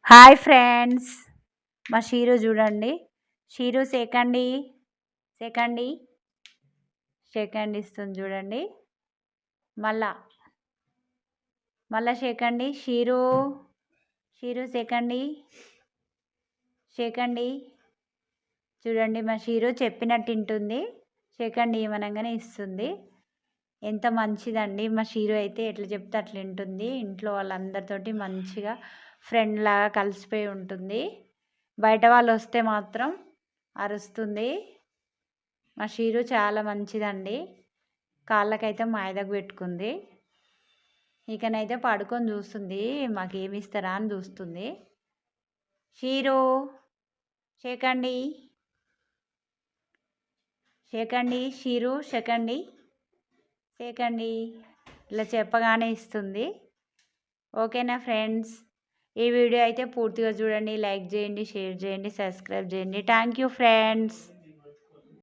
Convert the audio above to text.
Hi friends, మా షీరు చూడండి. షీరు సేకండి సేకండి షేకండి ఇస్తుంది చూడండి. మళ్ళా మళ్ళా షేకండి. షీరు షీరు సేకండి షేకండి. చూడండి, మా షీరు చెప్పినట్టు వింటుంది. షేకండి ఇవ్వనంగానే ఇస్తుంది. ఎంత మంచిదండి మా షీరు అయితే. ఎట్లా చెప్తే అట్లా వింటుంది. ఇంట్లో వాళ్ళందరితోటి మంచిగా ఫ్రెండ్ లాగా కలిసిపోయి ఉంటుంది. బయట వాళ్ళు వస్తే మాత్రం అరుస్తుంది. మా షీరు చాలా మంచిదండి. కాళ్ళకైతే మాయదకు పెట్టుకుంది. ఇకనైతే పడుకొని చూస్తుంది, మాకేమి ఇస్తారా అని చూస్తుంది. షీరు షేకండి షేకండి షీరు షేకండి షేకండి. ఇలా చెప్పగానే ఇస్తుంది. ఓకేనా ఫ్రెండ్స్, ఈ వీడియో అయితే పూర్తిగా చూడండి. లైక్ చేయండి, షేర్ చేయండి, సబ్స్క్రైబ్ చేయండి. Thank you friends.